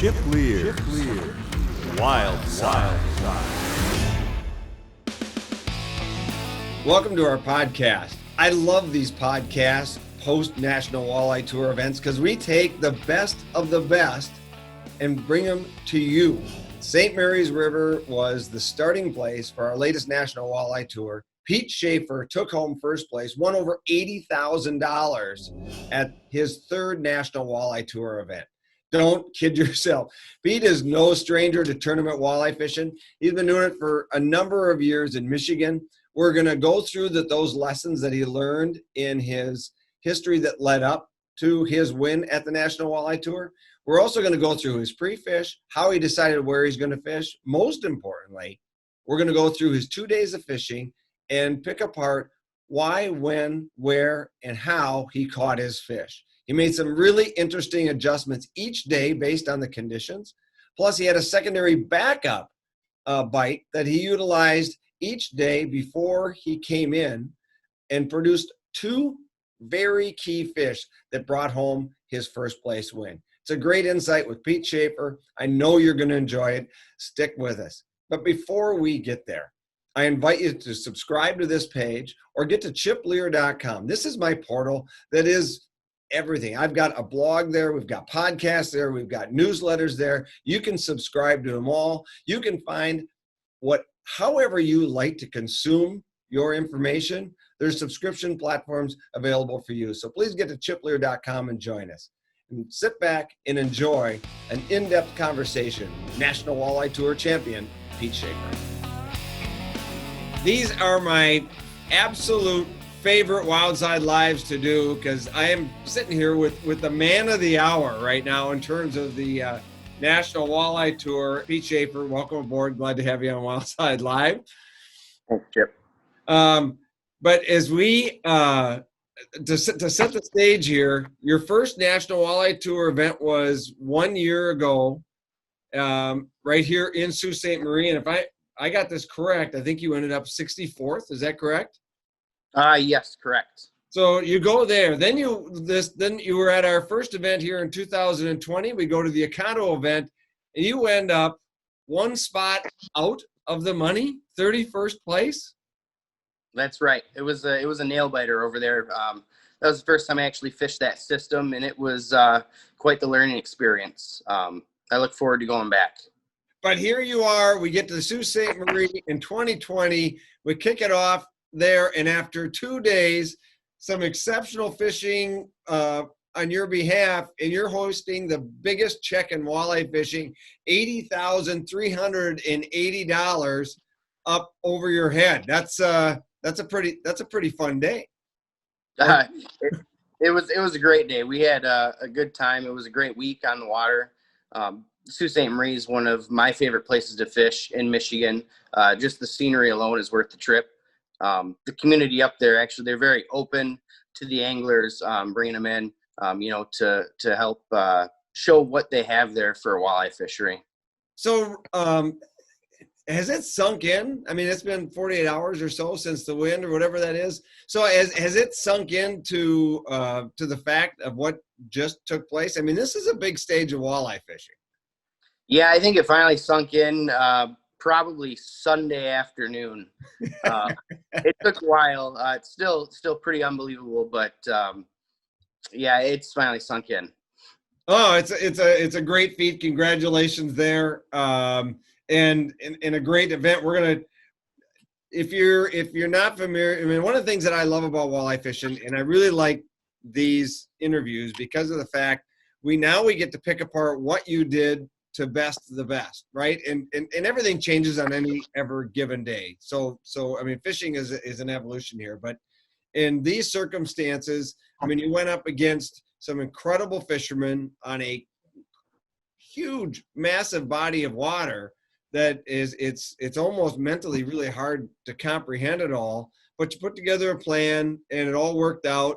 Chip Leer. Wildside. Welcome to our podcast. I love these podcasts, post-National Walleye Tour events, because we take the best of the best and bring them to you. St. Mary's River was the starting place for our latest National Walleye Tour. Pete Schaefer took home first place, won over $80,000 at his third National Walleye Tour event. Don't kid yourself. Pete is no stranger to tournament walleye fishing. He's been doing it for a number of years in Michigan. We're going to go through those lessons that he learned in his history that led up to his win at the National Walleye Tour. We're also going to go through his pre-fish, how he decided where he's going to fish. Most importantly, we're going to go through his 2 days of fishing and pick apart why, when, where, and how he caught his fish. He made some really interesting adjustments each day based on the conditions. Plus, he had a secondary backup bite that he utilized each day before he came in and produced two very key fish that brought home his first place win. It's a great insight with Pete Schaefer. I know you're going to enjoy it. Stick with us. But before we get there, I invite you to subscribe to this page or get to chipleer.com. This is my portal that is everything. I've got a blog there. We've got podcasts there. We've got newsletters there. You can subscribe to them all. You can find however you like to consume your information. There's subscription platforms available for you. So please get to chipleer.com and join us. And sit back and enjoy an in-depth conversation with National Walleye Tour champion, Pete Schaefer. These are my absolute favorite Wildside lives to do because I am sitting here with the man of the hour right now in terms of the National Walleye Tour. Pete Schaefer, welcome aboard. Glad to have you on Wildside Live. Thanks, Chip. But as we, to set the stage here, your first National Walleye Tour event was 1 year ago, right here in Sault Ste. Marie. And if I got this correct, I think you ended up 64th. Is that correct? Yes, correct. So you go there. Then you were at our first event here in 2020. We go to the Econo event, and you end up one spot out of the money, 31st place. That's right. It was a nail biter over there. That was the first time I actually fished that system, and it was quite the learning experience. I look forward to going back. But here you are. We get to the Sault Ste. Marie in 2020. We kick it off there, and after 2 days, some exceptional fishing on your behalf, and you're hosting the biggest check in walleye fishing, $80,380 up over your head. That's a pretty fun day. It was a great day. We had a good time. It was a great week on the water. Sault Ste. Marie is one of my favorite places to fish in Michigan. Just the scenery alone is worth the trip. The community up there, actually, they're very open to the anglers, bringing them in, to help show what they have there for walleye fishery. So has it sunk in? I mean, it's been 48 hours or so since the wind or whatever that is. So has it sunk into to the fact of what just took place? I mean, this is a big stage of walleye fishing. Yeah, I think it finally sunk in probably Sunday afternoon. It took a while. It's still pretty unbelievable, but yeah, it's finally sunk in. Oh, it's a great feat. Congratulations there. And in a great event. We're gonna, if you're not familiar, I mean, one of the things that I love about walleye fishing, and I really like these interviews because of the fact we get to pick apart what you did to best the best, right? And everything changes on any ever given day. So I mean, fishing is an evolution here, but in these circumstances, I mean, you went up against some incredible fishermen on a huge, massive body of water that it's almost mentally really hard to comprehend it all, but you put together a plan and it all worked out.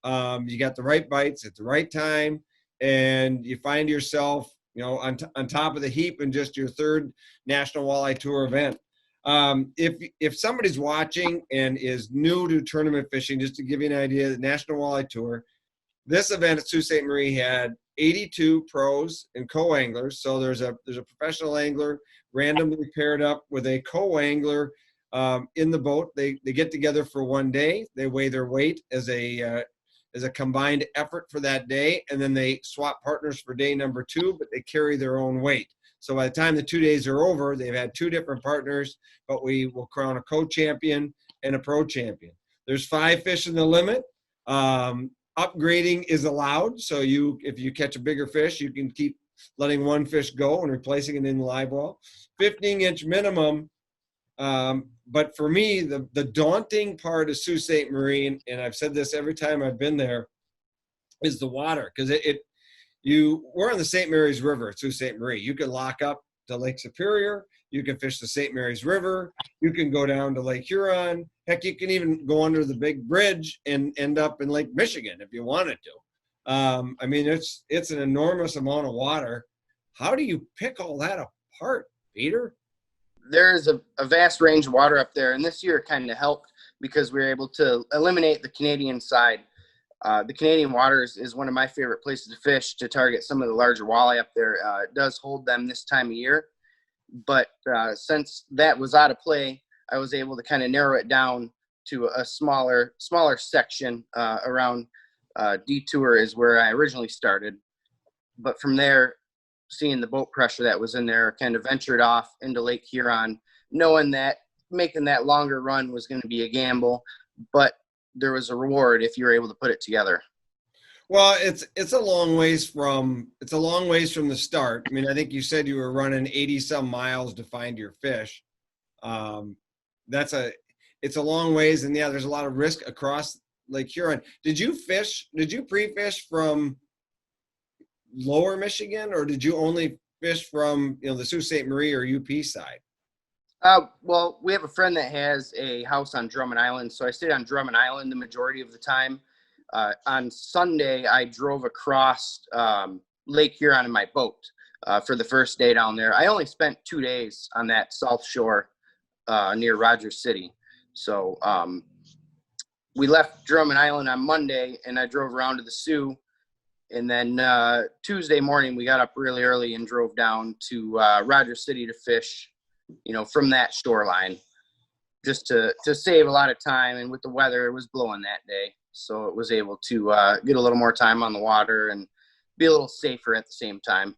You got the right bites at the right time, and you find yourself, on top of the heap in just your third National Walleye Tour event. If somebody's watching and is new to tournament fishing, just to give you an idea, the National Walleye Tour, this event at Sault Ste. Marie had 82 pros and co-anglers. So there's a professional angler randomly paired up with a co-angler in the boat. They get together for one day. They weigh their weight as a combined effort for that day, and then they swap partners for day number 2, but they carry their own weight. So by the time the 2 days are over, they've had 2 different partners, but we will crown a co-champion and a pro champion. There's 5 fish in the limit. Upgrading is allowed. So if you catch a bigger fish, you can keep letting one fish go and replacing it in the live well. 15-inch minimum. But for me, the daunting part of Sault Ste. Marie, and I've said this every time I've been there, is the water. Because we're on the St. Mary's River at Sault Ste. Marie. You can lock up to Lake Superior. You can fish the St. Mary's River. You can go down to Lake Huron. Heck, you can even go under the big bridge and end up in Lake Michigan if you wanted to. I mean, it's an enormous amount of water. How do you pick all that apart, Peter? There's a vast range of water up there, and this year it kind of helped because we were able to eliminate the Canadian side. The Canadian waters is one of my favorite places to fish to target some of the larger walleye up there. It does hold them this time of year, but since that was out of play, I was able to kind of narrow it down to a smaller section around Detour is where I originally started. But from there, seeing the boat pressure that was in there, kind of ventured off into Lake Huron, knowing that making that longer run was going to be a gamble, but there was a reward if you were able to put it together. Well, it's a long ways from the start. I mean, I think you said you were running 80 some miles to find your fish. It's a long ways, and yeah, there's a lot of risk across Lake Huron. Did you pre-fish from Lower Michigan, or did you only fish from the Sault Ste. Marie or UP side? Well, we have a friend that has a house on Drummond Island, so I stayed on Drummond Island the majority of the time. On Sunday, I drove across Lake Huron in my boat for the first day down there. I only spent 2 days on that South Shore near Rogers City. So we left Drummond Island on Monday, and I drove around to the Sioux. And then Tuesday morning, we got up really early and drove down to Rogers City to fish, from that shoreline, just to save a lot of time. And with the weather, it was blowing that day, so it was able to get a little more time on the water and be a little safer at the same time.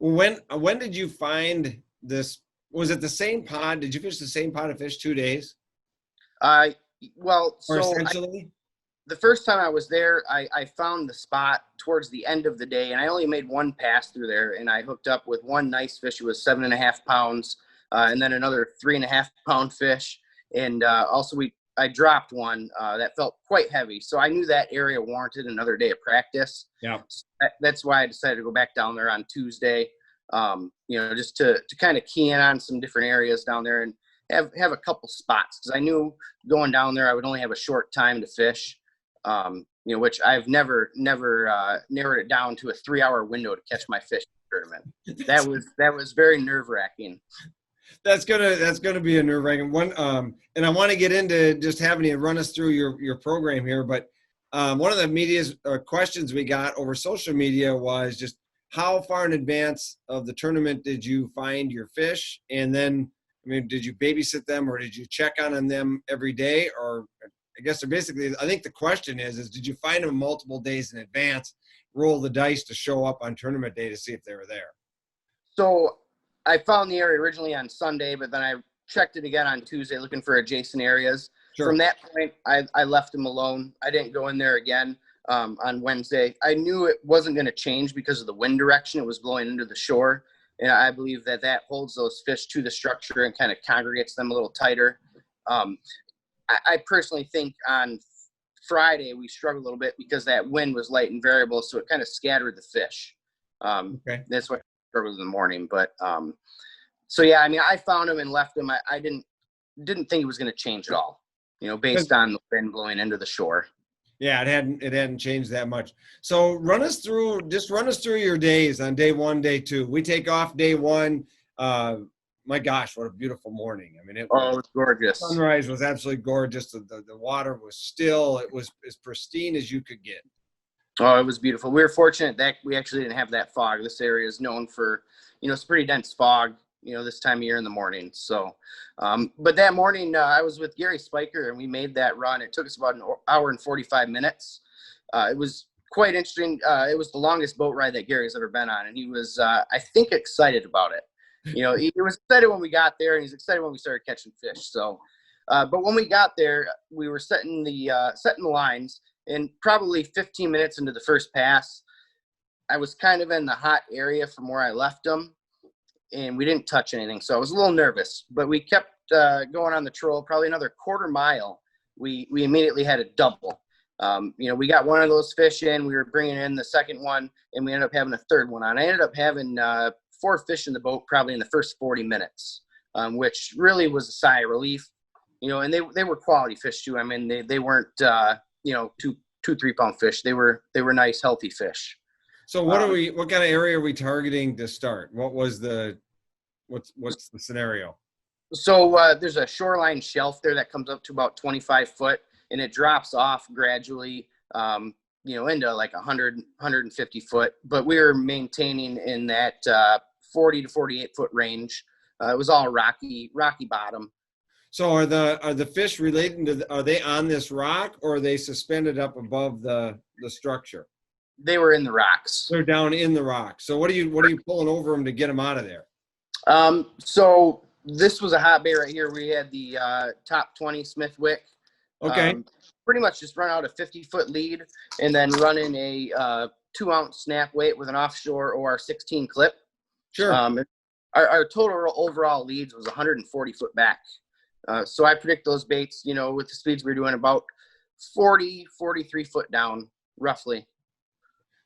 When did you find this? Was it the same pod? Did you fish the same pod of fish 2 days? Essentially? The first time I was there, I found the spot towards the end of the day, and I only made one pass through there, and I hooked up with one nice fish. It was 7.5 pounds, and then another 3.5 pound fish. And also I dropped one that felt quite heavy. So I knew that area warranted another day of practice. Yeah. So that's why I decided to go back down there on Tuesday, just to kind of key in on some different areas down there and have a couple spots. Because I knew going down there, I would only have a short time to fish. Which I've never narrowed it down to a 3-hour window to catch my fish tournament. That was very nerve-wracking. That's gonna be a nerve-wracking one. And I want to get into just having you run us through your program here. But one of the media's questions we got over social media was just how far in advance of the tournament did you find your fish? And then, did you babysit them, or did you check on them every day? Or I guess I think the question is did you find them multiple days in advance, roll the dice to show up on tournament day to see if they were there? So I found the area originally on Sunday, but then I checked it again on Tuesday looking for adjacent areas. Sure. From that point, I left them alone. I didn't go in there again on Wednesday. I knew it wasn't going to change because of the wind direction. It was blowing into the shore, and I believe that holds those fish to the structure and kind of congregates them a little tighter. I personally think on Friday we struggled a little bit because that wind was light and variable, so it kind of scattered the fish. Okay. That's what I struggled in the morning. But I found them and left them. I didn't think it was going to change at all, based on the wind blowing into the shore. Yeah, it hadn't changed that much. So run us through your days on day 1, day 2. We take off day 1. My gosh, what a beautiful morning. It was gorgeous. Sunrise was absolutely gorgeous. The water was still, it was as pristine as you could get. Oh, it was beautiful. We were fortunate that we actually didn't have that fog. This area is known for, it's pretty dense fog, this time of year in the morning. So, but that morning I was with Gary Spiker and we made that run. It took us about an hour and 45 minutes. It was quite interesting. It was the longest boat ride that Gary's ever been on. And he was, I think, excited about it. He was excited when we got there and he's excited when we started catching fish. So, but when we got there, we were setting the lines. And probably 15 minutes into the first pass, I was kind of in the hot area from where I left them, and we didn't touch anything. So I was a little nervous, but we kept going on the troll. Probably another quarter mile, we immediately had a double. We got one of those fish in. We were bringing in the second one, and we ended up having a third one on. I ended up having 4 fish in the boat probably in the first 40 minutes, which really was a sigh of relief. And they were quality fish too. I mean, they weren't 2-3 pound fish. They were nice, healthy fish. So what kind of area are we targeting to start? What's the scenario? So there's a shoreline shelf there that comes up to about 25 foot and it drops off gradually, into like 100, 150 foot, but we were maintaining in that 40 to 48 foot range. It was all rocky bottom. So are the fish relating to? Are they on this rock or are they suspended up above the structure? They were in the rocks. They're down in the rock. So what are you pulling over them to get them out of there? So this was a hot bait right here. We had the top 20 Smith Wick. Okay. Pretty much just run out a 50-foot lead and then run in a 2-ounce snap weight with an offshore or 16 clip. Sure. Our total overall leads was 140 foot back. So I predict those baits, with the speeds we're doing, about 40, 43 foot down, roughly.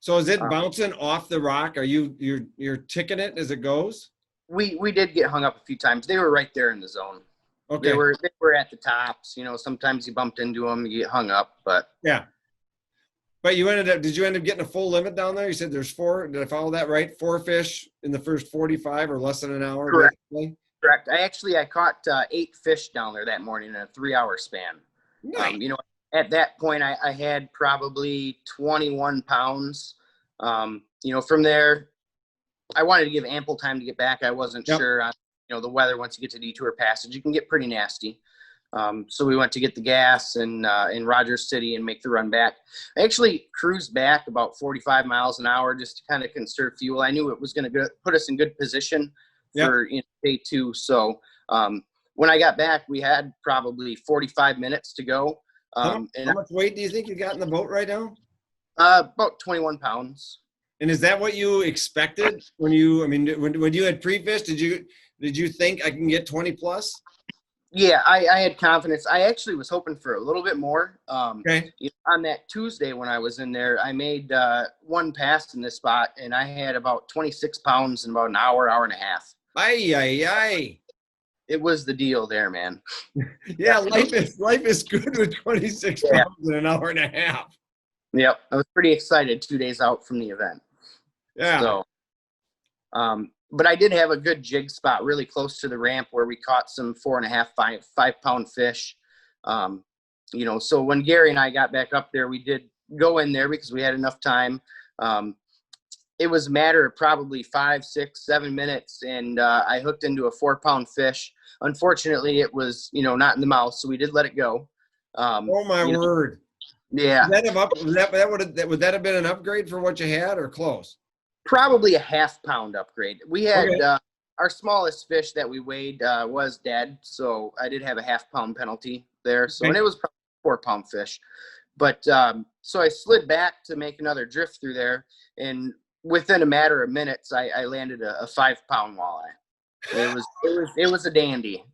So is it bouncing off the rock? Are you're ticking it as it goes? We did get hung up a few times. They were right there in the zone. Okay. They were at the tops. Sometimes you bumped into them, you get hung up, but yeah. But did you end up getting a full limit down there? You said there's 4. Did I follow that right? 4 fish in the first 45 or less than an hour? Correct. Basically? Correct. I caught 8 fish down there that morning in a 3-hour span. Nice. At that point I had probably 21 pounds. From there, I wanted to give ample time to get back. I wasn't sure on, the weather. Once you get to Detour Passage, it can get pretty nasty. So we went to get the gas in Rogers City and make the run back. I actually cruised back about 45 miles an hour just to kind of conserve fuel. I knew it was going to put us in good position for day 2. So when I got back, we had probably 45 minutes to go. How much weight do you think you got in the boat right now? About 21 pounds. And is that what you expected when you had pre-fish? Did you think I can get 20 plus? Yeah, I had confidence. I actually was hoping for a little bit more. Okay. On that Tuesday when I was in there, I made 1 pass in this spot, and I had about 26 pounds in about an hour and a half. Aye. It was the deal there, man. Yeah, life is good with 26 pounds in an hour and a half. Yep, I was pretty excited 2 days out from the event. Yeah. So, but I did have a good jig spot really close to the ramp where we caught some 4.5, 5 pound fish. So when Gary and I got back up there, we did go in there because we had enough time. It was a matter of probably 5, 6, 7 minutes, and I hooked into a 4 pound fish. Unfortunately, it was, not in the mouth, so we did let it go. Oh my word. Yeah. Would that have been an upgrade for what you had or close? Probably a ½ pound upgrade. We had our smallest fish that we weighed was dead, so I did have a ½ pound penalty there. So and it was probably a 4 pound fish, but so I slid back to make another drift through there, and within a matter of minutes, I landed a 5 pound walleye. It was a dandy.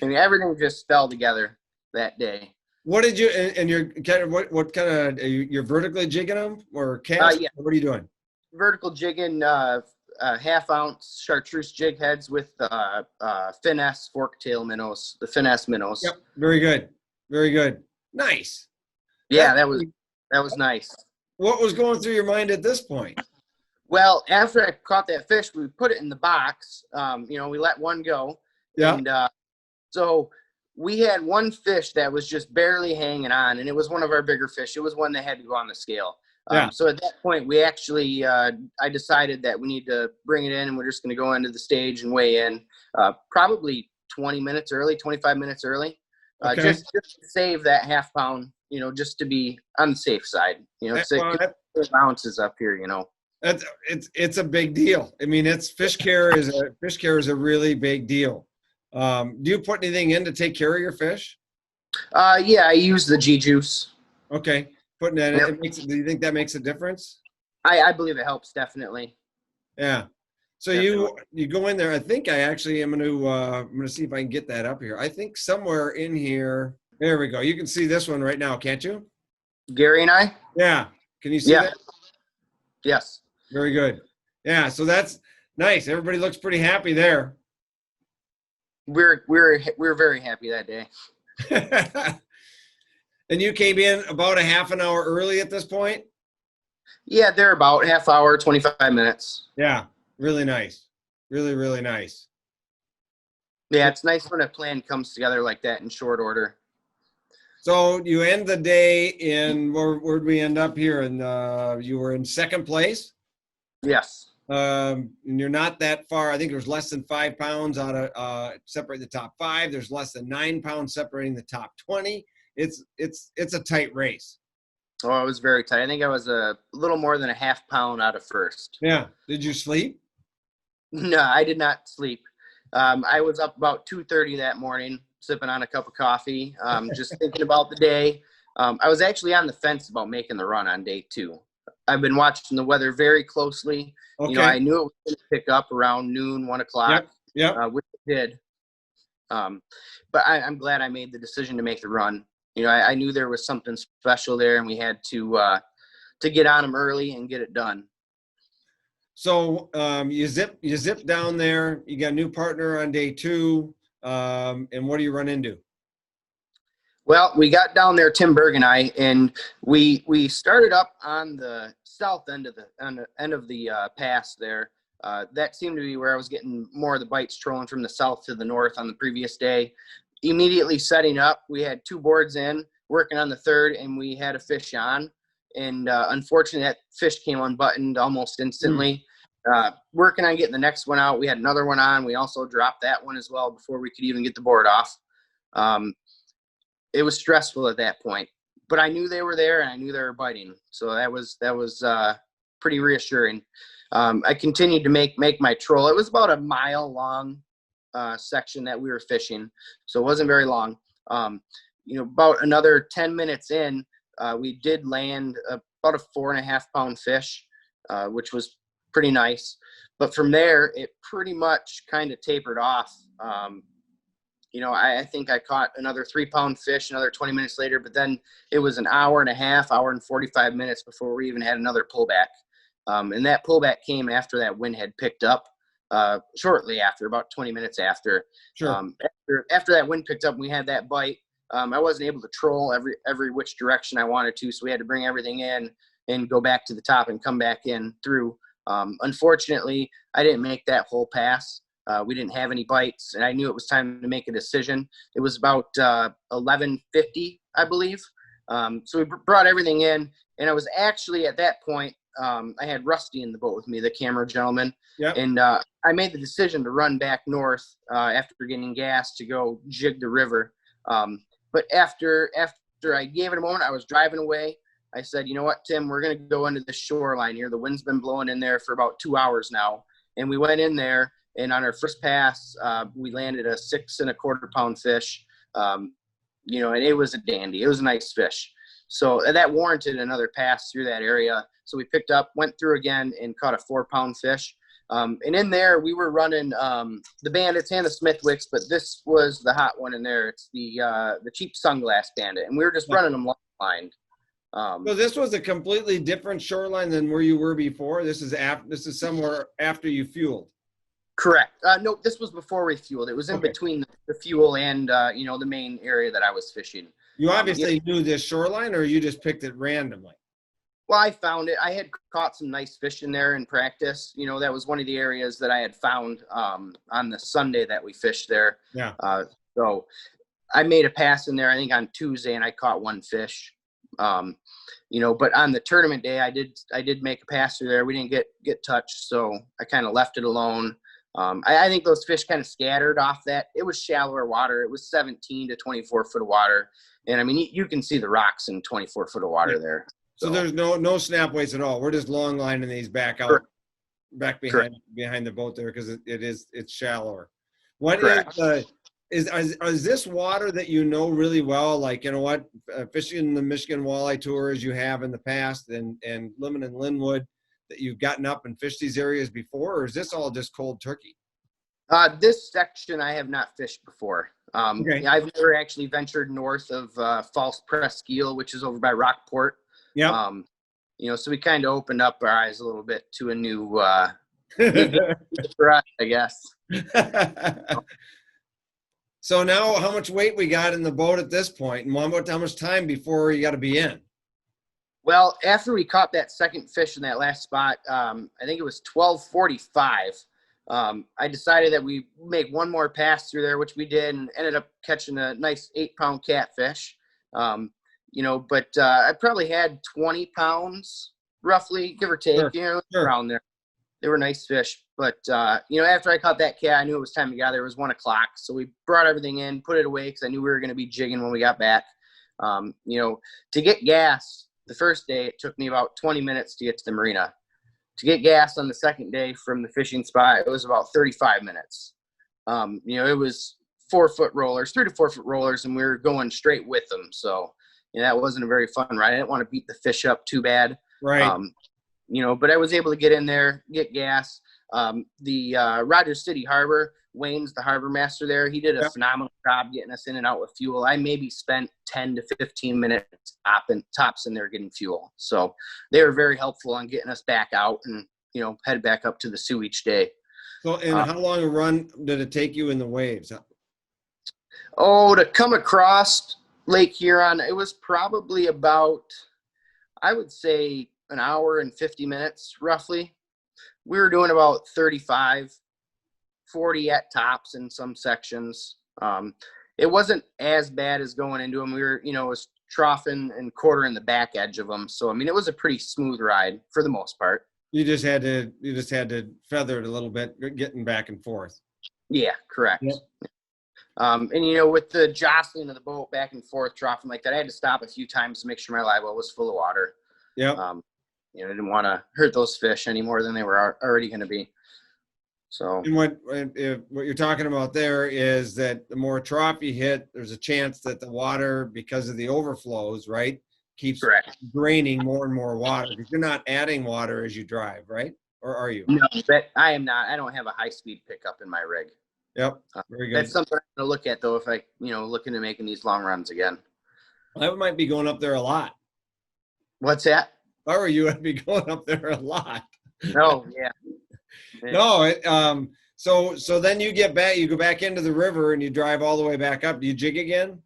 I mean, everything just fell together that day. What did you and you're kind of what kind of you're vertically jigging them or cast? Yeah. What are you doing? Vertical jigging, ½ ounce chartreuse jig heads with finesse fork tail minnows, the finesse minnows. Yep, very good. Nice. Yeah, that was nice. What was going through your mind at this point? Well, after I caught that fish, we put it in the box. We let one go. Yeah. And so we had one fish that was just barely hanging on, and it was one of our bigger fish. It was one that had to go on the scale. Yeah. So at that point, we actually, I decided that we need to bring it in, and we're just going to go into the stage and weigh in probably 20 minutes early, 25 minutes early, Okay. just to save that half pound, just to be on the safe side, Well, bounces up here, it's a big deal. I mean, fish care is a really big deal. Do you put anything in to take care of your fish? Yeah, I use the G juice. Okay. Putting that in, Yep. do you think that makes a difference? I believe it helps, definitely. Yeah. So Definitely. you go in there. I think I actually am I'm gonna see if I can get that up here. I think somewhere in here. There we go. You can see this one right now, can't you? Gary and I? Yeah. Can you see Yeah. that? Yes. Very good. Yeah. So that's nice. Everybody looks pretty happy there. We're very happy that day. And you came in about a half an hour early at this point? Yeah, they're about half hour, 25 minutes. Yeah, really nice. Really, really nice. Yeah, it's nice when a plan comes together like that in short order. So you end the day in, where'd we end up here? And you were in second place? Yes. And you're not that far. I think there's less than 5 pounds out of separate the top 5. There's less than 9 pounds separating the top 20. It's a tight race. Oh, it was very tight. I think I was a little more than a half pound out of first. Yeah. Did you sleep? No, I did not sleep. I was up about 2:30 that morning, sipping on a cup of coffee, just thinking about the day. I was actually on the fence about making the run on day 2. I've been watching the weather very closely. Okay. I knew it was going to pick up around noon, 1 o'clock, which it did. But I'm glad I made the decision to make the run. I knew there was something special there, and we had to get on them early and get it done. So you zip down there. You got a new partner on day 2, and what do you run into? Well, we got down there, Tim Berg and I, and we started up on the south end of the pass there. That seemed to be where I was getting more of the bites trolling from the south to the north on the previous day. Immediately setting up, we had 2 boards in, working on the third, and we had a fish on. And unfortunately, that fish came unbuttoned almost instantly. Working on getting the next one out, we had another one on. We also dropped that one as well before we could even get the board off. It was stressful at that point, but I knew they were there and I knew they were biting. So that was pretty reassuring. I continued to make my troll. It was about a mile long section that we were fishing, so it wasn't very long. About another 10 minutes in, we did land about a 4.5 pound fish, which was pretty nice. But from there, it pretty much kind of tapered off. I think I caught another 3 pound fish another 20 minutes later, but then it was an hour and a half, hour and 45 minutes before we even had another pullback. And that pullback came after that wind had picked up, shortly after, about 20 minutes after. Sure. After that wind picked up, we had that bite. I wasn't able to troll every which direction I wanted to, so we had to bring everything in and go back to the top and come back in through. Unfortunately, I didn't make that whole pass. We didn't have any bites, and I knew it was time to make a decision. It was about 11:50, I believe. So we brought everything in, and I was actually at that point, I had Rusty in the boat with me, the camera gentleman. Yep. And I made the decision to run back north after getting gas to go jig the river. But after I gave it a moment, I was driving away. I said, you know what, Tim, we're going to go into the shoreline here. The wind's been blowing in there for about 2 hours now. And we went in there, and on our first pass, we landed a 6.25 pound fish. And it was a dandy. It was a nice fish. So that warranted another pass through that area. So we picked up, went through again, and caught a 4 pound fish. And in there, we were running the Bandits and the Smithwicks, but this was the hot one in there. It's the cheap Sunglass Bandit, and we were just running them line. So this was a completely different shoreline than where you were before. This is somewhere after you fueled. Correct. No, this was before we fueled. It was in between the fuel and the main area that I was fishing. You obviously knew this shoreline, or you just picked it randomly? Well, I found it. I had caught some nice fish in there in practice. That was one of the areas that I had found on the Sunday that we fished there. Yeah. So I made a pass in there, I think on Tuesday, and I caught 1 fish. But on the tournament day, I did make a pass through there. We didn't get touched, so I kind of left it alone. I think those fish kind of scattered off that. It was shallower water. It was 17 to 24 foot of water. And I mean, you can see the rocks in 24 foot of water there. So there's no snap weights at all. We're just long lining these back out, back behind the boat there, because it's shallower. What is this water that you know really well? Like, fishing the Michigan Walleye Tour as you have in the past, and Lemon and Linwood, that you've gotten up and fished these areas before, or is this all just cold turkey? This section I have not fished before. Okay. I've never actually ventured north of False Presqu'île, which is over by Rockport. Yeah. So we kind of opened up our eyes a little bit to a new for us, I guess. So now, how much weight we got in the boat at this point, and how much time before you got to be in? Well, after we caught that second fish in that last spot, I think it was 12:45. I decided that we make one more pass through there, which we did, and ended up catching a nice 8-pound catfish. But I probably had 20 pounds, roughly, give or take, around there. They were nice fish. But, after I caught that cat, I knew it was time to get out there. It was 1 o'clock. So we brought everything in, put it away, because I knew we were going to be jigging when we got back. To get gas the first day, it took me about 20 minutes to get to the marina. To get gas on the second day from the fishing spot, it was about 35 minutes. It was 3 to 4 foot rollers, and we were going straight with them. So, that wasn't a very fun ride. I didn't want to beat the fish up too bad. Right. But I was able to get in there, get gas. The Rogers City Harbor, Wayne's the harbor master there. He did a phenomenal job getting us in and out with fuel. I maybe spent 10 to 15 minutes tops in there getting fuel. So they were very helpful on getting us back out and, head back up to the Sioux each day. So, and how long a run did it take you in the waves? To come across Lake Huron, it was probably about, I would say, an hour and 50 minutes, roughly. We were doing about 35, 40 at tops in some sections. It wasn't as bad as going into them. We were, it was troughing and quartering the back edge of them. So, it was a pretty smooth ride for the most part. You just had to feather it a little bit, getting back and forth. Yeah, correct. Yep. With the jostling of the boat back and forth, troughing like that, I had to stop a few times to make sure my live well was full of water. Yeah. I didn't want to hurt those fish any more than they were already going to be. So. And what you're talking about there is that the more trough you hit, there's a chance that the water, because of the overflows, right, keeps draining more and more water, because you're not adding water as you drive, right? Or are you? No, I am not. I don't have a high-speed pickup in my rig. Yep. Very good. That's something I'm going to look at, though, if I, look into making these long runs again. I might be going up there a lot. What's that? If I were you, I'd be going up there a lot. Oh, yeah. No, so then you go back into the river and you drive all the way back up. Do you jig again?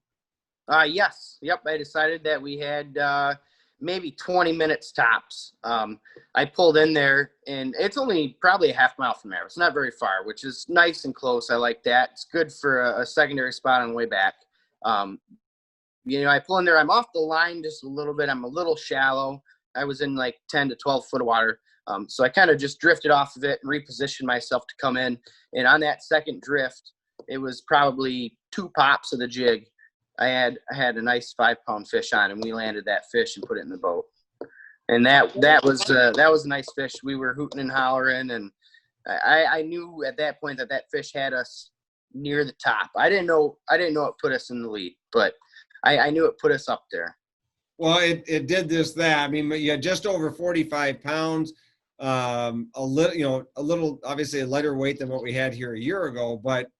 Yes. Yep. I decided that we had maybe 20 minutes tops. I pulled in there, and it's only probably a half mile from there. It's not very far, which is nice and close. I like that. It's good for a secondary spot on the way back. I pull in there. I'm off the line just a little bit. I'm a little shallow. I was in like 10 to 12 foot of water. So I kind of just drifted off of it and repositioned myself to come in. And on that second drift, it was probably 2 pops of the jig. I had a nice 5-pound fish on, and we landed that fish and put it in the boat. And that was a nice fish. We were hooting and hollering, and I knew at that point that fish had us near the top. I didn't know it put us in the lead, but I knew it put us up there. Well, it did that. You had just over 45 pounds, a little, obviously a lighter weight than what we had here a year ago, but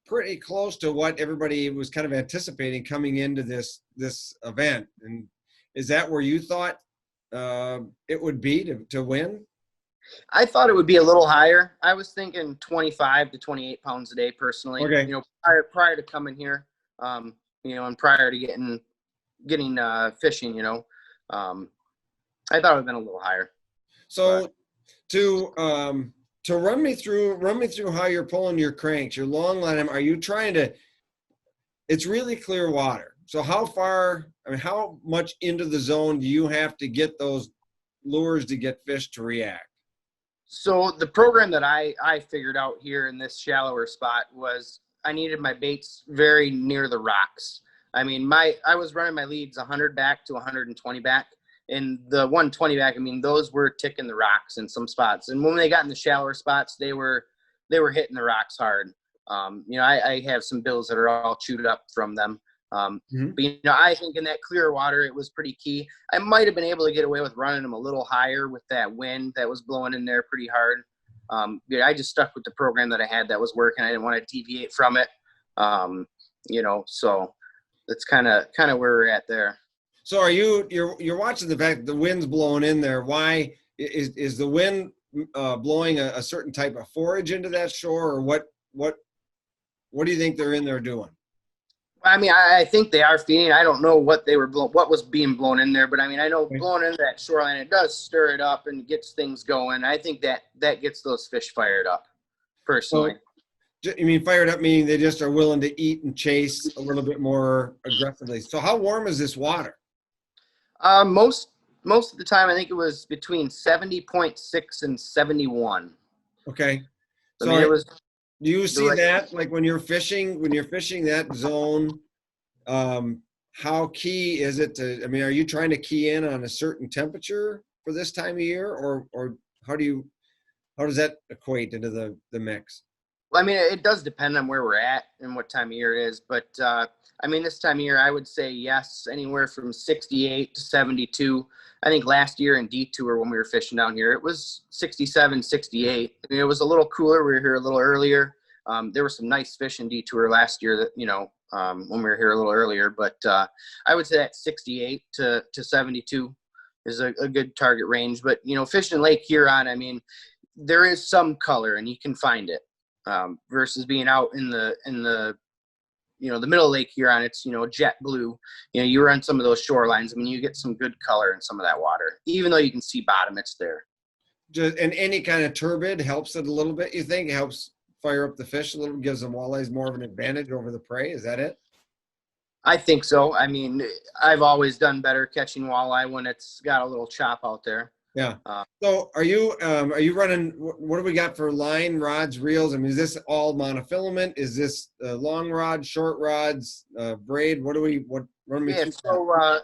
pretty close to what everybody was kind of anticipating coming into this event. And is that where you thought it would be to win? I thought it would be a little higher. I was thinking 25 to 28 pounds a day personally. Okay. Prior to coming here, and prior to getting fishing, I thought it would have been a little higher. So to run me through how you're pulling your cranks, your long line, are you trying to, it's really clear water. so how far, I mean, how much into the zone do you have to get those lures to get fish to react? So the program that I figured out here in this shallower spot was I needed my baits very near the rocks. I mean, I was running my leads 100 back to 120 back. And the 120 back, I mean, those were ticking the rocks in some spots. And when they got in the shallower spots, they were hitting the rocks hard. I have some bills that are all chewed up from them. But, I think in that clear water, it was pretty key. I might have been able to get away with running them a little higher with that wind that was blowing in there pretty hard. I just stuck with the program that I had that was working. I didn't want to deviate from it. So that's kind of where we're at there. So you're watching the fact the wind's blowing in there. Why is the wind blowing a certain type of forage into that shore, or what do you think they're in there doing? I mean, I think they are feeding. I don't know what was being blown in there, but I mean, I know blowing into that shoreline, it does stir it up and gets things going. I think that gets those fish fired up, personally. So, you mean fired up meaning they just are willing to eat and chase a little bit more aggressively. So how warm is this water? Most of the time, I think it was between 70.6 and 71. Okay. So I mean, it was. Do you see that, like when you're fishing that zone, how key is it to, I mean, are you trying to key in on a certain temperature for this time of year, or how does that equate into the mix? Well, I mean, it does depend on where we're at and what time of year it is. But, I mean, this time of year, I would say yes, anywhere from 68 to 72. I think last year in Detour when we were fishing down here, it was 67, 68. I mean, it was a little cooler. We were here a little earlier. There were some nice fish in Detour last year that, when we were here a little earlier. But I would say that 68 to 72 is a good target range. But, fishing Lake Huron, I mean, there is some color and you can find it. Versus being out in the the middle of Lake Huron, it's jet blue. You run some of those shorelines. I mean, you get some good color in some of that water, even though you can see bottom, it's there. And any kind of turbid helps it a little bit. You think it helps fire up the fish a little, gives them walleyes more of an advantage over the prey? Is that it? I think so. I mean, I've always done better catching walleye when it's got a little chop out there. Yeah. So are you running, what do we got for line, rods, reels? I mean, is this all monofilament? Is this long rods, short rods, braid? So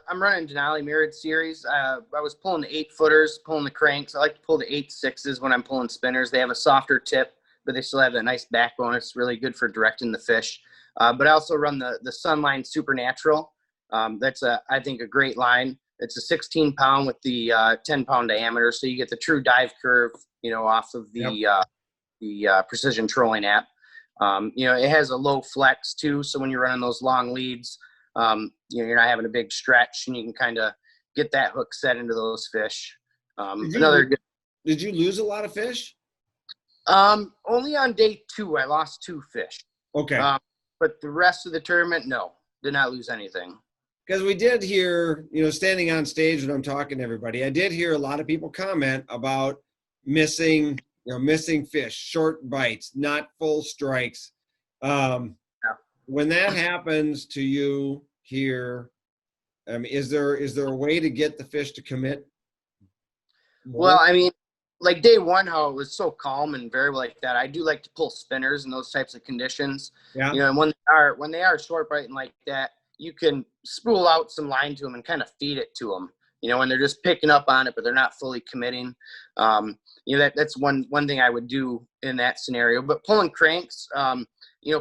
I'm running Denali Mirrored Series. I was pulling the 8-footers, pulling the cranks. I like to pull the 8.6s when I'm pulling spinners. They have a softer tip, but they still have that nice backbone. It's really good for directing the fish. But I also run the Sunline Supernatural. That's I think a great line. It's a 16-pound with the 10-pound diameter, so you get the true dive curve, off of the Precision Trolling app. It has a low flex too, so when you're running those long leads, you're not having a big stretch, and you can kind of get that hook set into those fish. Did you lose a lot of fish? Only on day 2, I lost 2 fish. Okay. But the rest of the tournament, no, did not lose anything. Because we did hear, standing on stage when I'm talking to everybody, I did hear a lot of people comment about missing fish, short bites, not full strikes. When that happens to you here, is there a way to get the fish to commit more? Well, I mean, like day 1, how it was so calm and variable like that, I do like to pull spinners in those types of conditions. Yeah. And when they are short biting like that, you can spool out some line to them and kind of feed it to them, when they're just picking up on it, but they're not fully committing. That's one thing I would do in that scenario. But pulling cranks,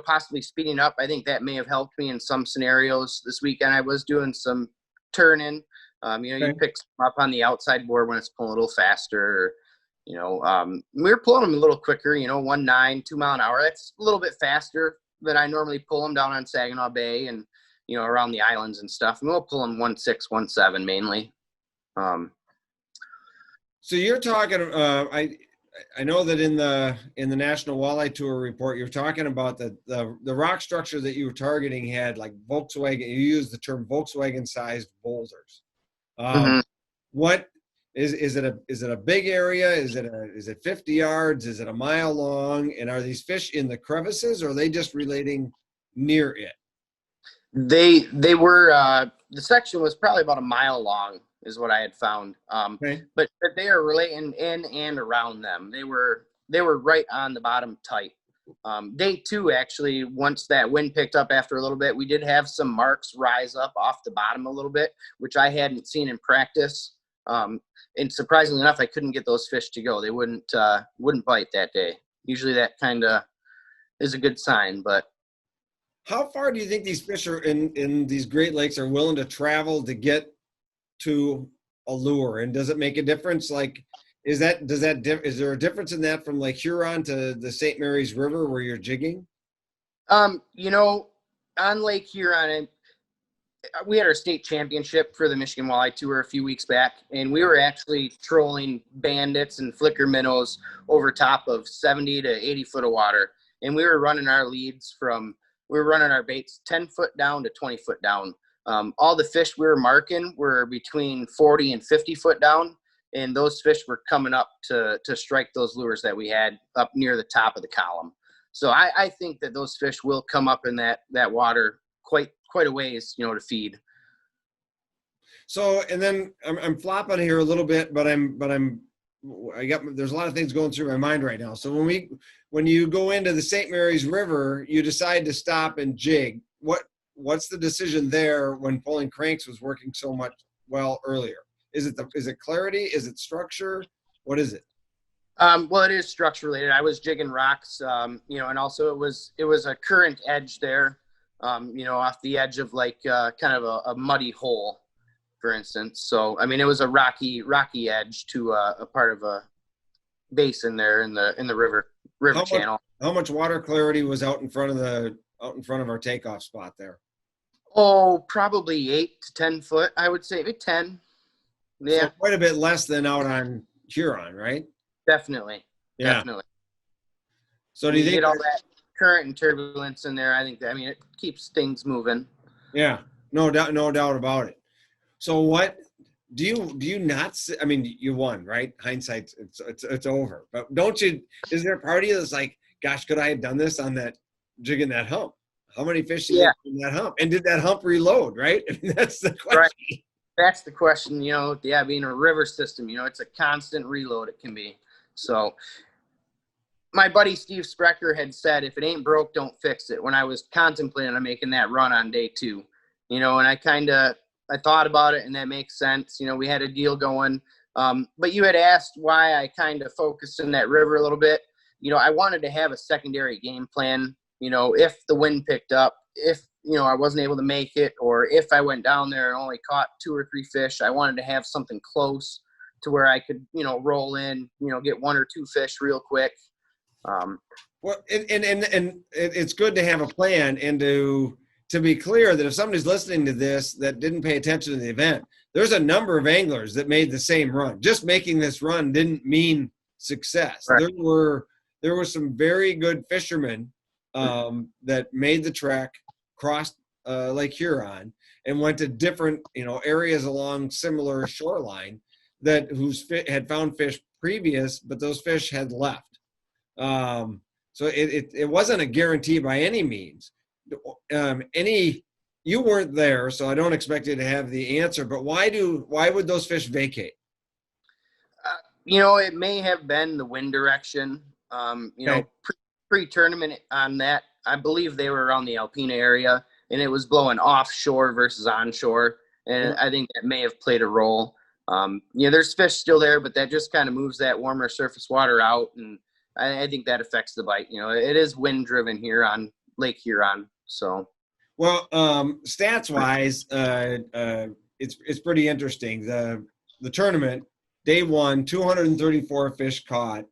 possibly speeding up, I think that may have helped me in some scenarios. This weekend I was doing some turning. You pick them up on the outside board when it's pulling a little faster. We were pulling them a little quicker, 1.9, 2 mile an hour. That's a little bit faster than I normally pull them down on Saginaw Bay and around the islands and stuff. And we'll pull them 1.6, 1.7 mainly. So you're talking, I know that in the National Walleye Tour report, you're talking about the rock structure that you were targeting had like Volkswagen, you used the term Volkswagen-sized boulders. What is it a big area? Is it 50 yards? Is it a mile long? And are these fish in the crevices, or are they just relating near it? They were the section was probably about a mile long, is what I had found. Okay. But they are relating in and around them. They were right on the bottom tight. Day two, actually, once that wind picked up after a little bit, we did have some marks rise up off the bottom a little bit, which I hadn't seen in practice. And surprisingly enough, I couldn't get those fish to go. They wouldn't bite that day. Usually that kind of is a good sign, but. How far do you think these fish are in these Great Lakes are willing to travel to get to a lure? And does it make a difference? Like, is there a difference in that from Lake Huron to the St. Mary's River where you're jigging? On Lake Huron, we had our state championship for the Michigan Walleye Tour a few weeks back, and we were actually trolling bandits and flicker minnows over top of 70 to 80 foot of water. And we were running our leads we were running our baits 10 foot down to 20 foot down. All the fish we were marking were between 40 and 50 foot down, and those fish were coming up to strike those lures that we had up near the top of the column. So I think that those fish will come up in that water quite a ways, to feed. So, and then I'm flopping here a little bit, but there's a lot of things going through my mind right now. So when you go into the St. Mary's River, you decide to stop and jig. What's the decision there when pulling cranks was working so much well earlier? Is it clarity? Is it structure? What is it? Well, it is structure related. I was jigging rocks, and also it was a current edge there, off the edge of like kind of a muddy hole, for instance. So, I mean, it was a rocky edge to a part of a basin there in the river channel. How much water clarity was out in front of our takeoff spot there? Oh, probably 8 to 10 foot. I would say maybe 10. Yeah, so quite a bit less than out on Huron, right? Definitely. Yeah. Definitely. So do you think get all that current and turbulence in there? I think it keeps things moving. Yeah, no doubt about it. So what do you not? I mean, you won, right? Hindsight, it's over. But don't you? Is there a part of you that's like, gosh, could I have done this on that jigging that hump? How many fish did you get in that hump? And did that hump reload? Right? I mean, that's the question. Right. That's the question. Being a river system, it's a constant reload. It can be. So my buddy Steve Sprecher had said, if it ain't broke, don't fix it, when I was contemplating on making that run on day two, and I thought about it, and that makes sense. We had a deal going. But you had asked why I kind of focused in that river a little bit. I wanted to have a secondary game plan, if the wind picked up, if, I wasn't able to make it, or if I went down there and only caught 2 or 3 fish, I wanted to have something close to where I could, roll in, get 1 or 2 fish real quick. Well, and it's good to have a plan, and to be clear that if somebody's listening to this that didn't pay attention to the event, there's a number of anglers that made the same run. Just making this run didn't mean success. Right. There were some very good fishermen that made the trek, crossed Lake Huron, and went to different areas along similar shoreline had found fish previous, but those fish had left. So it wasn't a guarantee by any means. You weren't there, so I don't expect you to have the answer, but why would those fish vacate? It may have been the wind direction. Okay. Pre-tournament on that, I believe they were around the Alpena area, and it was blowing offshore versus onshore, and I think that may have played a role. There's fish still there, but that just kind of moves that warmer surface water out, and I think that affects the bite. It is wind driven here on Lake Huron. So, well, stats wise, it's pretty interesting. The tournament, day one, 234 fish caught,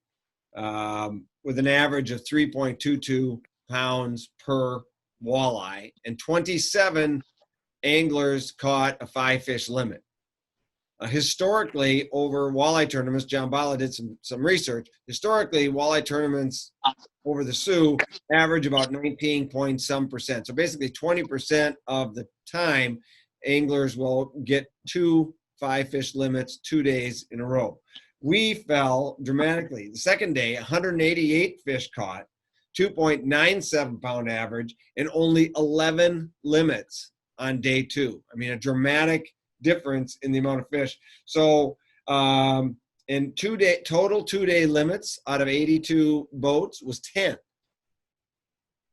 with an average of 3.22 pounds per walleye, and 27 anglers caught a 5-fish limit. Historically, over walleye tournaments, John Bala did some research. Historically, walleye tournaments over the Sioux average about 19-point-some%. So basically 20% of the time, anglers will get 2 5-fish limits 2 days in a row. We fell dramatically. The second day, 188 fish caught, 2.97 pound average, and only 11 limits on day 2. I mean, a dramatic difference in the amount of fish. So, and total 2-day limits out of 82 boats was 10. I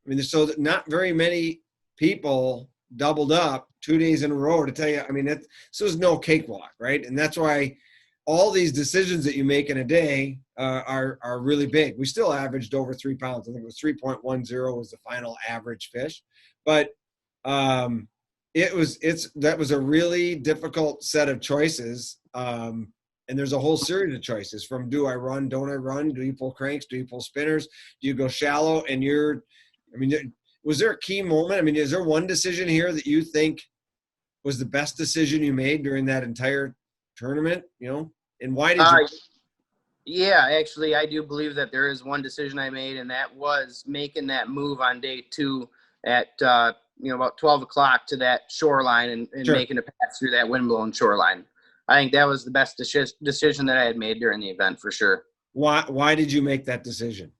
mean, so not very many people doubled up 2 days in a row to tell you. I mean, this was no cakewalk, right? And that's why all these decisions that you make in a day are really big. We still averaged over 3 pounds. I think it was 3.10 was the final average fish, but that was a really difficult set of choices. And there's a whole series of choices from do I run, don't I run? Do you pull cranks? Do you pull spinners? Do you go shallow? And was there a key moment? I mean, is there one decision here that you think was the best decision you made during that entire tournament, and why did you? Yeah, actually, I do believe that there is one decision I made, and that was making that move on day 2 at, about 12 o'clock to that shoreline and Sure. making a pass through that windblown shoreline. I think that was the best decision that I had made during the event for sure. Why did you make that decision?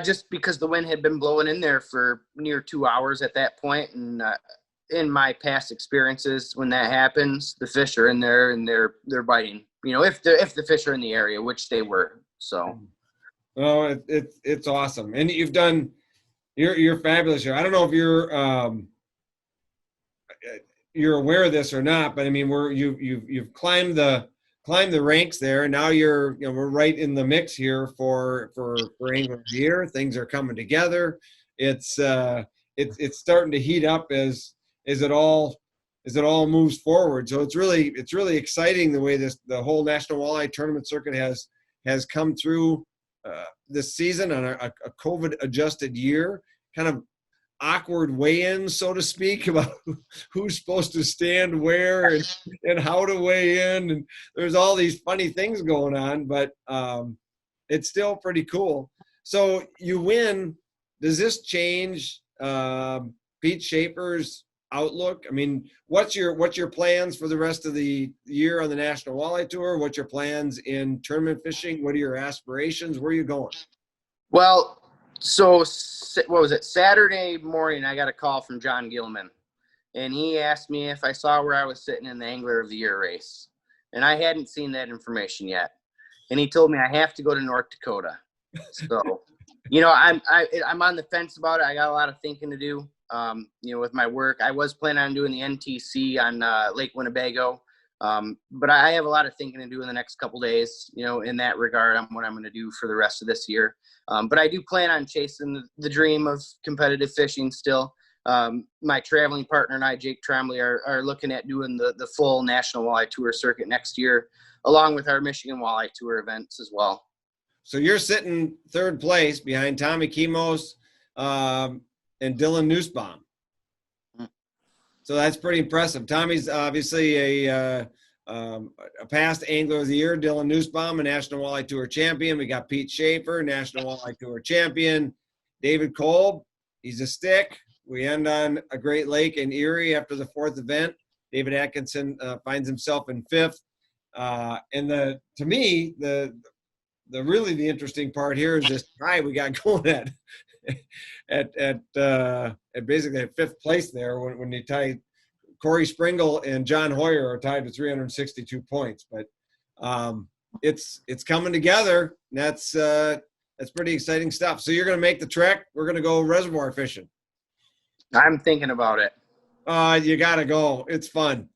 Just because the wind had been blowing in there for near 2 hours at that point, and in my past experiences, when that happens, the fish are in there and they're biting. If the fish are in the area, which they were. So, oh, it's awesome, and you're fabulous here. I don't know if you're aware of this or not, but I mean, you've climbed the ranks there, and now we're right in the mix here for Angler of the Year. Things are coming together. It's starting to heat up as it all moves forward. So it's really exciting the way the whole National Walleye Tournament circuit has come through this season on a COVID adjusted year, kind of awkward weigh-ins, so to speak, about who's supposed to stand where and how to weigh in. And there's all these funny things going on, but it's still pretty cool. So you win. Does this change Pete Schaefer's outlook? I mean, what's your plans for the rest of the year on the National Walleye Tour? What's your plans in tournament fishing? What are your aspirations? Where are you going? Well, so what was it? Saturday morning, I got a call from John Gilman, and he asked me if I saw where I was sitting in the Angler of the Year race, and I hadn't seen that information yet. And he told me I have to go to North Dakota. So, I'm on the fence about it. I got a lot of thinking to do. With my work, I was planning on doing the NTC on Lake Winnebago, but I have a lot of thinking to do in the next couple days. In that regard, on what I'm going to do for the rest of this year. But I do plan on chasing the dream of competitive fishing still. My traveling partner and I, Jake Trombley, are looking at doing the full National Walleye Tour circuit next year, along with our Michigan Walleye Tour events as well. So you're sitting third place behind Tommy Kimos and Dylan Nussbaum. So that's pretty impressive. Tommy's obviously a past Angler of the Year. Dylan Nussbaum, a National Walleye Tour champion. We got Pete Schaefer, National Walleye Tour champion. David Kolb, he's a stick. We end on a Great Lake in Erie after the 4th event. David Atkinson finds himself in 5th. And to me, the interesting part here is this tie we got going at basically at 5th place there when you tie Corey Springle and John Hoyer are tied with 362 points. But it's coming together. And that's pretty exciting stuff. So you're going to make the trek. We're going to go reservoir fishing. I'm thinking about it. You got to go. It's fun.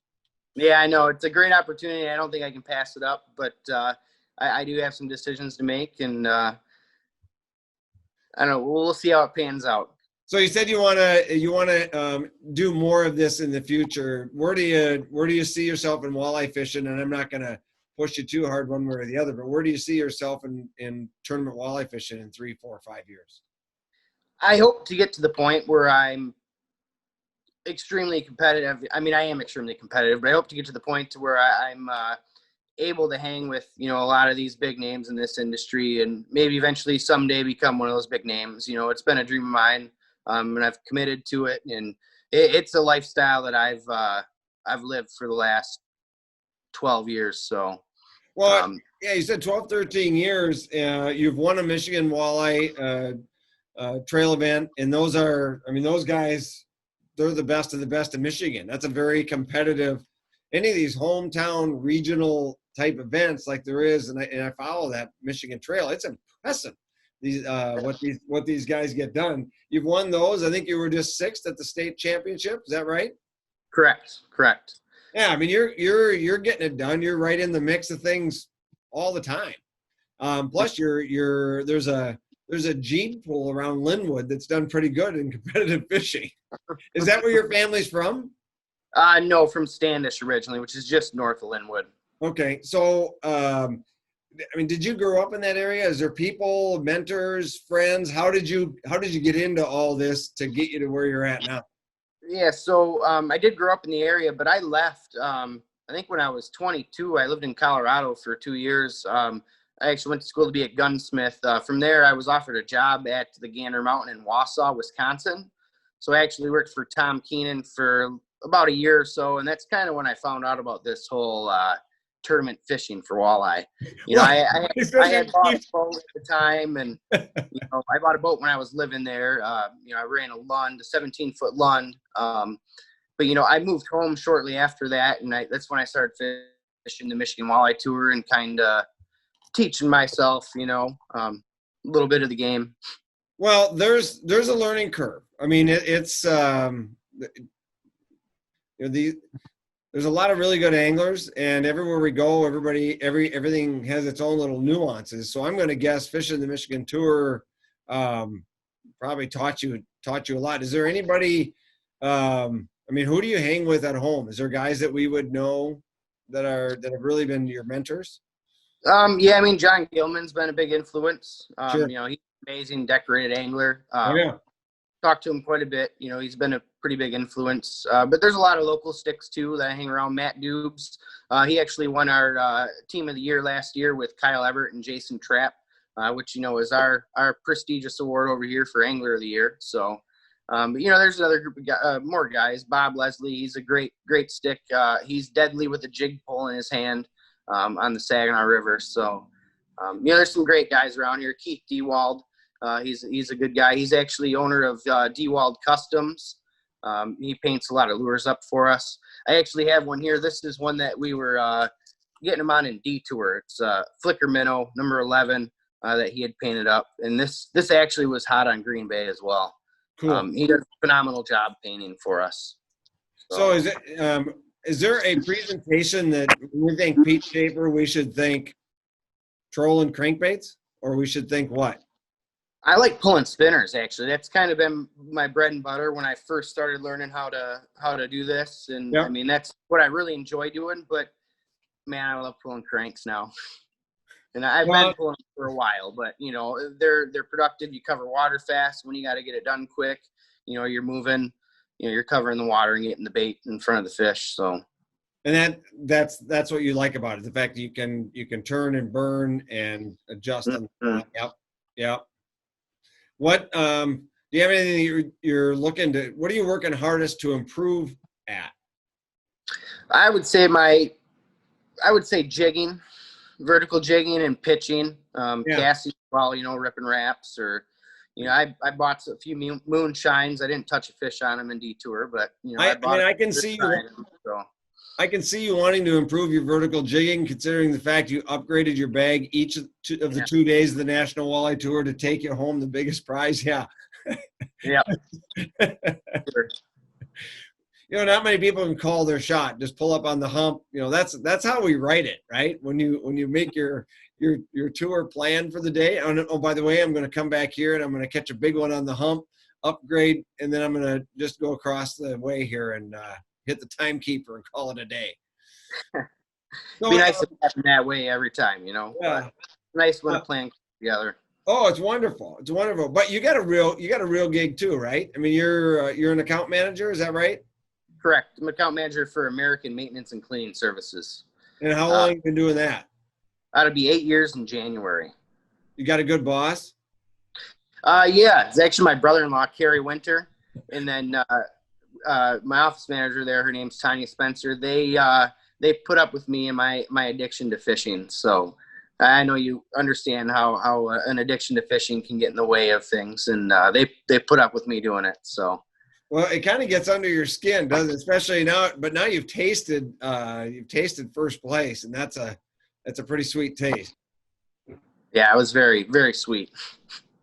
Yeah, I know. It's a great opportunity. I don't think I can pass it up, but I do have some decisions to make, and I don't know. We'll see how it pans out. So you said you want to do more of this in the future. Where do you see yourself in walleye fishing? And I'm not going to push you too hard one way or the other, but where do you see yourself in tournament walleye fishing in 3, 4, 5 years? I hope to get to the point where I'm extremely competitive. I mean, I am extremely competitive, but I hope to get to the point to where I'm able to hang with, a lot of these big names in this industry, and maybe eventually someday become one of those big names. It's been a dream of mine, and I've committed to it, and it's a lifestyle that I've lived for the last 12 years. So, well, yeah, you said 12, 13 years. You've won a Michigan Walleye trail event, and those guys they're the best of the best in Michigan. That's a very competitive, any of these hometown regional type events like there is, and I follow that Michigan Trail. It's impressive. What these guys get done. You've won those. I think you were just 6th at the state championship. Is that right? Correct. Yeah, I mean you're getting it done. You're right in the mix of things all the time. Plus there's a gene pool around Linwood that's done pretty good in competitive fishing. Is that where your family's from? No, from Standish originally, which is just north of Linwood. Okay, so I mean, did you grow up in that area? Is there people, mentors, friends? How did you get into all this to get you to where you're at now? Yeah, so I did grow up in the area, but I left. I think when I was 22, I lived in Colorado for 2 years. I actually went to school to be a gunsmith. From there, I was offered a job at the Gander Mountain in Wausau, Wisconsin. So I actually worked for Tom Keenan for about a year or so, and that's kind of when I found out about this whole tournament fishing for walleye. I had bought a boat at the time, and I bought a boat when I was living there. I ran a Lund, a 17-foot Lund. But I moved home shortly after that, and that's when I started fishing the Michigan Walleye Tour and kind of teaching myself, a little bit of the game. Well, there's a learning curve. I mean, it's there's a lot of really good anglers, and everywhere we go, everything has its own little nuances. So I'm going to guess fishing the Michigan Tour probably taught you a lot. Is there anybody? I mean, who do you hang with at home? Is there guys that we would know that have really been your mentors? Yeah, I mean, John Gilman's been a big influence. Sure. He's an amazing decorated angler. Yeah. Talked to him quite a bit. He's been a pretty big influence. But there's a lot of local sticks too that I hang around. Matt Dubes, he actually won our team of the year last year with Kyle Everett and Jason Trapp, which is our prestigious award over here for Angler of the Year. So, but there's another group of more guys. Bob Leslie, he's a great stick. He's deadly with a jig pole in his hand on the Saginaw River. So, there's some great guys around here. Keith Dewald. He's a good guy. He's actually owner of Dewald Customs. He paints a lot of lures up for us. I actually have one here. This is one that we were getting him on in Detour. It's Flicker Minnow, number 11, that he had painted up. And this actually was hot on Green Bay as well. Cool. He does a phenomenal job painting for us. So is there a presentation that we think Pete Schaefer, we should think trolling crankbaits, or we should think what? I like pulling spinners, actually. That's kind of been my bread and butter when I first started learning how to do this. And yep. I mean, that's what I really enjoy doing, but man, I love pulling cranks now. And I've been pulling them for a while, but they're productive. You cover water fast when you got to get it done quick. You're moving, you're covering the water and getting the bait in front of the fish. So, and that's what you like about it. The fact that you can turn and burn and adjust them. Yep. What do you have anything you're looking to? What are you working hardest to improve at? I would say jigging, vertical jigging, and pitching. Casting while ripping wraps, or I bought a few moonshines. I didn't touch a fish on them in Detour, but I can see you. I can see you wanting to improve your vertical jigging, considering the fact you upgraded your bag each of the 2 days of the National Walleye Tour to take you home the biggest prize. Yeah. Yeah. Sure. Not many people can call their shot. Just pull up on the hump. That's how we write it, right? When you make your tour plan for the day. Oh, by the way, I'm going to come back here and I'm going to catch a big one on the hump, upgrade, and then I'm going to just go across the way here and hit the timekeeper and call it a day. It'd be nice to happen that way every time, Yeah. But nice when a plan comes together. Oh, it's wonderful. It's wonderful. But you got a real gig too, right? I mean, you're an account manager, is that right? Correct. I'm account manager for American Maintenance and Cleaning Services. And how long have you been doing that? That'll be 8 years in January. You got a good boss? Yeah. It's actually my brother-in-law, Carrie Winter. And then my office manager there, her name's Tanya Spencer. They put up with me and my addiction to fishing. So I know you understand how an addiction to fishing can get in the way of things, and they put up with me doing it. So Well, it kind of gets under your skin, doesn't it? Especially now, but now you've tasted first place, and that's a pretty sweet taste. Yeah, it was very, very sweet.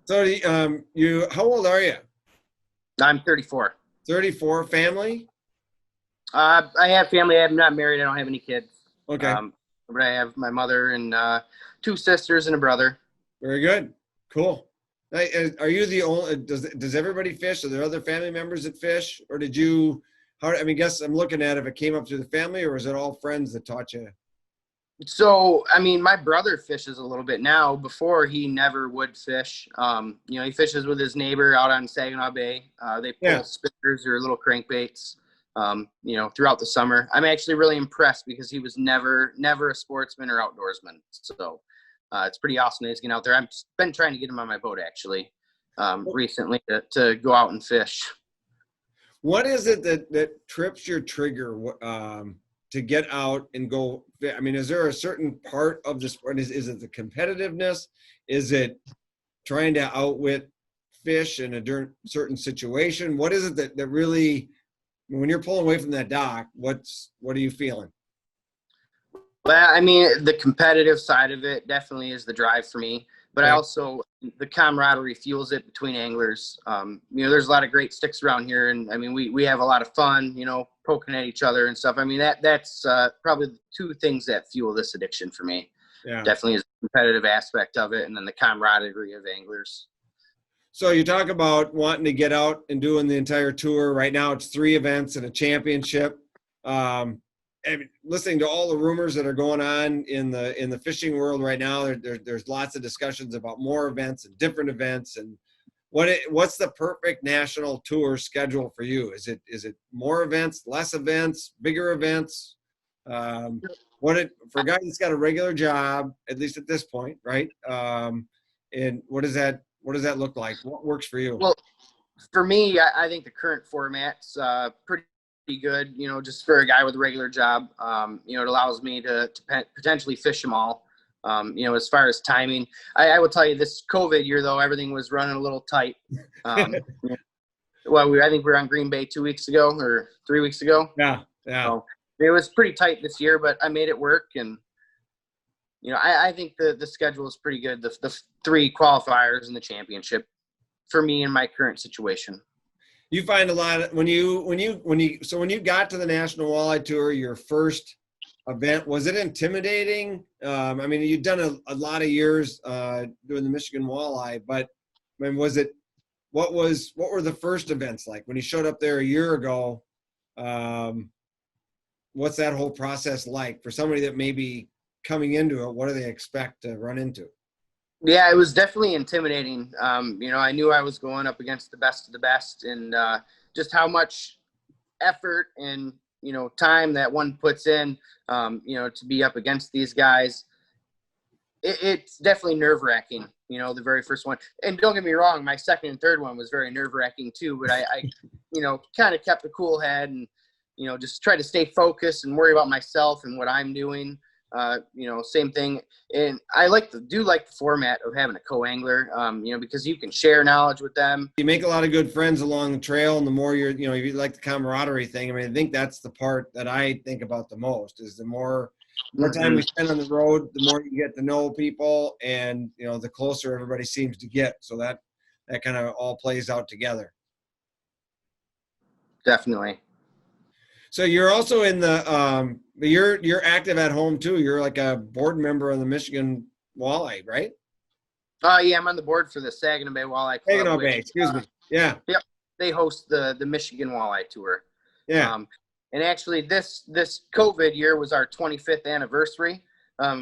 So how old are you? I'm 34. 34, family? I have family. I'm not married. I don't have any kids. Okay. But I have my mother and 2 sisters and a brother. Very good. Cool. Are you the only, does everybody fish? Are there other family members that fish? Or did you, guess I'm looking at if it came up through the family, or is it all friends that taught you? So, my brother fishes a little bit now. Before, he never would fish. He fishes with his neighbor out on Saginaw Bay. They pull spinners or little crankbaits, throughout the summer. I'm actually really impressed because he was never a sportsman or outdoorsman. So it's pretty awesome that he's getting out there. I've been trying to get him on my boat, actually, recently to go out and fish. What is it that trips your trigger to get out and go? Is there a certain part of the sport? Is it the competitiveness? Is it trying to outwit fish in a certain situation? What is it that really, when you're pulling away from that dock, what are you feeling? Well, the competitive side of it definitely is the drive for me, but I also, the camaraderie fuels it between anglers. There's a lot of great sticks around here, and we have a lot of fun, poking at each other and stuff. That's probably the 2 things that fuel this addiction for me. Yeah. Definitely is the competitive aspect of it, and then the camaraderie of anglers. So you talk about wanting to get out and doing the entire tour. Right now it's 3 events and a championship. And listening to all the rumors that are going on in the fishing world right now, there's lots of discussions about more events and different events. And what's the perfect national tour schedule for you? Is it more events, less events, bigger events? For a guy that's got a regular job, at least at this point, right? And what does that look like? What works for you? Well, for me, I think the current format's pretty good, just for a guy with a regular job. It allows me to potentially fish them all. As far as timing, I will tell you, this COVID year, though, everything was running a little tight. I think we were on Green Bay 2 weeks ago or 3 weeks ago. Yeah. So it was pretty tight this year, but I made it work. And, I think the schedule is pretty good. The 3 qualifiers in the championship for me in my current situation. You find a lot of, when you got to the National Walleye Tour, your first event, was it intimidating? You'd done a lot of years doing the Michigan Walleye, but what were the first events like when you showed up there a year ago? What's that whole process like for somebody that may be coming into it? What do they expect to run into? Yeah, it was definitely intimidating. I knew I was going up against the best of the best, and just how much effort and, time that one puts in, to be up against these guys. It's definitely nerve-wracking, the very first one. And don't get me wrong, my second and third one was very nerve-wracking too, but I kind of kept a cool head and, just try to stay focused and worry about myself and what I'm doing. Same thing. And I do like the format of having a co-angler, because you can share knowledge with them. You make a lot of good friends along the trail, and the more you like the camaraderie thing. I think that's the part that I think about the most, is the more time we spend on the road, the more you get to know people, and, the closer everybody seems to get. So that kind of all plays out together. Definitely. So you're also in the you're active at home too. You're like a board member of the Michigan Walleye, right? Yeah, I'm on the board for the Saginaw Bay Walleye Club. Saginaw Bay, excuse me. Yeah. Yep. They host the Michigan Walleye Tour. Yeah. And actually this COVID year was our 25th anniversary.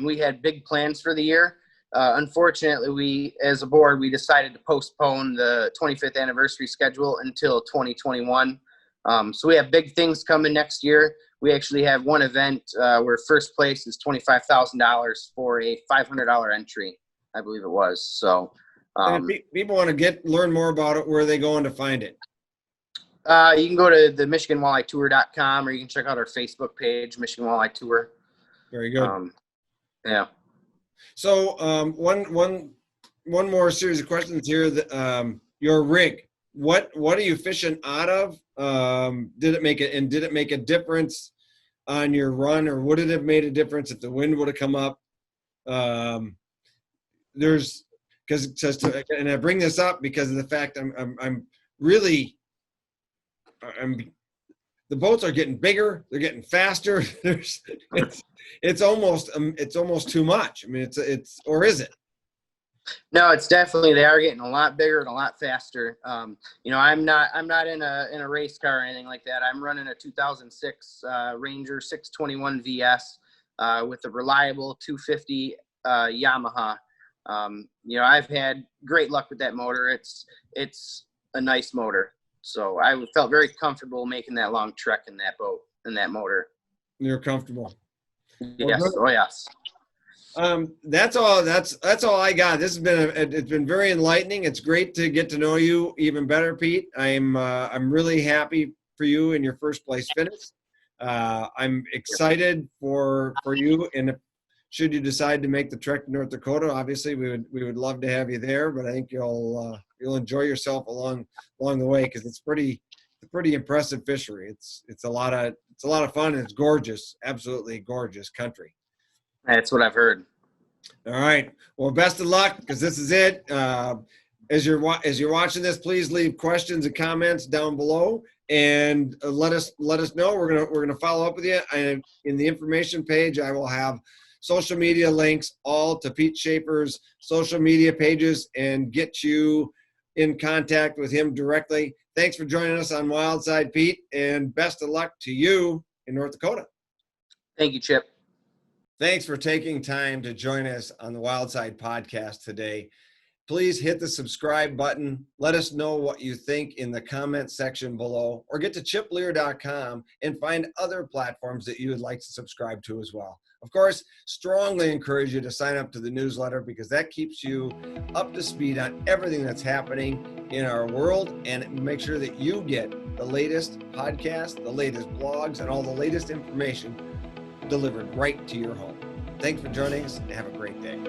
We had big plans for the year. Unfortunately, we, as a board, we decided to postpone the 25th anniversary schedule until 2021. So we have big things coming next year. We actually have one event where first place is $25,000 for a $500 entry, I believe it was. So if people want to learn more about it, where are they going to find it? You can go to the MichiganWalleyeTour.com, or you can check out our Facebook page, Michigan Walleye Tour. Very good. Yeah. So one more series of questions here. Your rig. what are you fishing out of? Did it make a difference on your run, or would it have made a difference if the wind would have come up? And I bring this up because of the fact the boats are getting bigger, they're getting faster. It's almost too much. I mean, or is it? No, it's definitely, they are getting a lot bigger and a lot faster. I'm not in a race car or anything like that. I'm running a 2006 Ranger 621 VS with a reliable 250 Yamaha. I've had great luck with that motor. It's a nice motor. So I felt very comfortable making that long trek in that boat, in that motor. You're comfortable. Yes. Oh, yes. That's all I got. It's been very enlightening. It's great to get to know you even better, Pete. I'm really happy for you in your first place finish. I'm excited for you, and should you decide to make the trek to North Dakota, obviously we would love to have you there. But I think you'll enjoy yourself along the way, because it's a pretty impressive fishery. It's a lot of fun, and it's gorgeous, absolutely gorgeous country. That's what I've heard. All right. Well, best of luck, because this is it. As you're watching this, please leave questions and comments down below, and let us know. We're gonna follow up with you. And in the information page, I will have social media links all to Pete Schaefer's social media pages, and get you in contact with him directly. Thanks for joining us on Wildside, Pete, and best of luck to you in North Dakota. Thank you, Chip. Thanks for taking time to join us on the Wildside podcast today. Please hit the subscribe button. Let us know what you think in the comment section below, or get to chipleer.com and find other platforms that you would like to subscribe to as well. Of course, strongly encourage you to sign up to the newsletter, because that keeps you up to speed on everything that's happening in our world, and make sure that you get the latest podcasts, the latest blogs, and all the latest information delivered right to your home. Thanks for joining us, and have a great day.